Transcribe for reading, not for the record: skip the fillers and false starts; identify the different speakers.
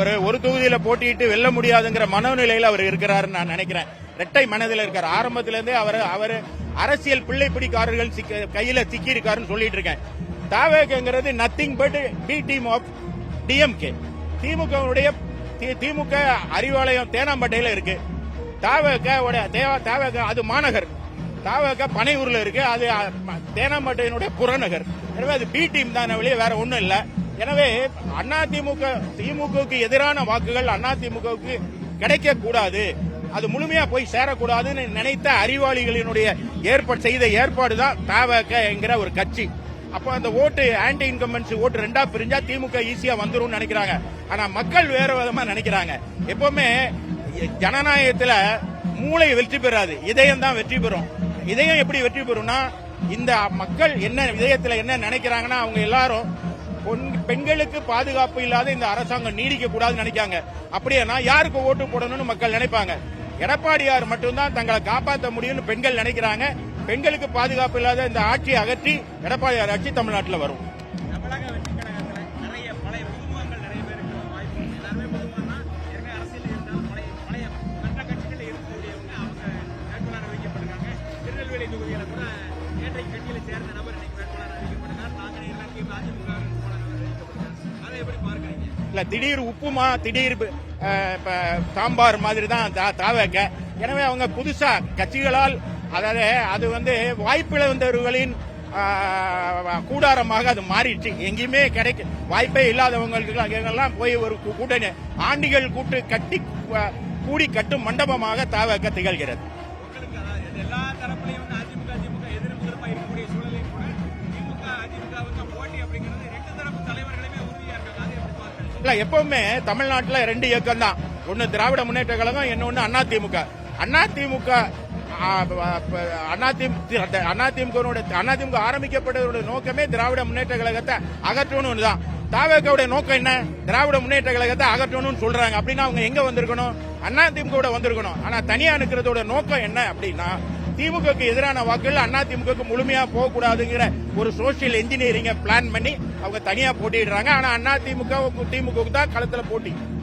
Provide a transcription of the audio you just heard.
Speaker 1: அவர் ஒரு தொகுதியில போட்டியிட்டு வெல்ல முடியாதுங்கிற மனநிலையில் அவர் இருக்கிறாருன்னு நான் நினைக்கிறேன். இரட்டை மனதில் இருக்காரு. ஆரம்பத்திலிருந்தே அவர் அரசியல் பிள்ளைப்பிடிக்காரர்கள் கையில சிக்கி இருக்காருன்னு சொல்லிட்டு இருக்கேன். தாவேங்கிறது nothing but B team of DMK. DMK Arivalayam தேனாம்பேட்டையில இருக்கு. தாவேக அது மாநகர். தாவேக பனையூர்ல இருக்கு. அது தேனாம்பேட்டையினுடைய புறநகர். எனவே அது பி டீம் தான், வெளியே வேற ஒண்ணும் இல்ல. எனவே திமுகவுக்கு எதிரான வாக்குகள் அதிமுகவுக்கு கிடைக்க கூடாது, அது முழுமையா போய் சேரக்கூடாதுன்னு நினைத்த அறிவாளிகளினுடைய செய்த ஏற்பாடு தான் தாவேக என்கிற ஒரு கட்சி. அப்போ அந்த ஓட்டு ஆன்டி இன்கம்பன்சி ஓட்டு ரெண்டா பிரிஞ்சா திமுக ஈஸியா வந்துரும் நினைக்கிறாங்க. ஆனா மக்கள் வேற விதமா நினைக்கிறாங்க. எப்பவுமே ஜனநாயகத்துல மூளை வெற்றி பெறாது, இதயம் தான் வெற்றி பெறும். இதயம் எப்படி வெற்றி பெறும்னா, இந்த மக்கள் என்ன இதயத்துல என்ன நினைக்கிறாங்கன்னா, அவங்க எல்லாரும் பெண்களுக்கு பாதுகாப்பு இல்லாத இந்த அரசாங்கம் நீடிக்க கூடாதுன்னு நினைக்காங்க. அப்படின்னா யாருக்கு ஓட்டு போடணும்னு மக்கள் நினைப்பாங்க. எடப்பாடியார் மட்டும்தான் தங்களை காப்பாற்ற முடியும்னு பெண்கள் நினைக்கிறாங்க. பெண்களுக்கு பாதுகாப்பு இல்லாத இந்த ஆட்சியை அகற்றி எடப்பாடியார் ஆட்சி தமிழ்நாட்டில் வரும். இல்ல, திடீர் உப்புமா, திடீர் சாம்பார் மாதிரி தான் தாவேக. எனவே அவங்க புதுசா கட்சிகளால், அதாவது அது வாய்ப்பிழந்தவர்களின் கூடாரமாக அது மாறிடுச்சு. எங்கேயுமே கிடைக்க வாய்ப்பே இல்லாதவங்களுக்கு எல்லாம் போய் ஒரு கூட்டணி ஆண்டிகள் கட்டி கூடி கட்டும் மண்டபமாக தாவேக திகழ்கிறது. இல்ல, எப்பவுமே தமிழ்நாட்டில் ரெண்டு இயக்கம் தான். ஒன்னு திராவிட முன்னேற்ற கழகம், இன்னொன்னு அதிமுக. அதிமுக ஆரம்பிக்கப்பட்டதோட நோக்கமே திராவிட முன்னேற்ற கழகத்தை அகற்றணும் தான். தாவேகவுடைய நோக்கம் என்ன? திராவிட முன்னேற்ற கழகத்தை அகற்றணும்னு சொல்றாங்க. அப்படின்னா அவங்க எங்க வந்திருக்கணும்? அதிமுக வந்திருக்கணும். ஆனா தனியா இருக்கிறதோட நோக்கம் என்ன அப்படின்னா, திமுகக்கு எதிரான வாக்குகள் அதிமுக முழுமையா போகக்கூடாதுங்கிற ஒரு சோசியல் இன்ஜினியரிங்க பிளான் பண்ணி அவங்க தனியா போட்டிடுறாங்க. ஆனா அதிமுக திமுக தான் களத்துல போட்டி.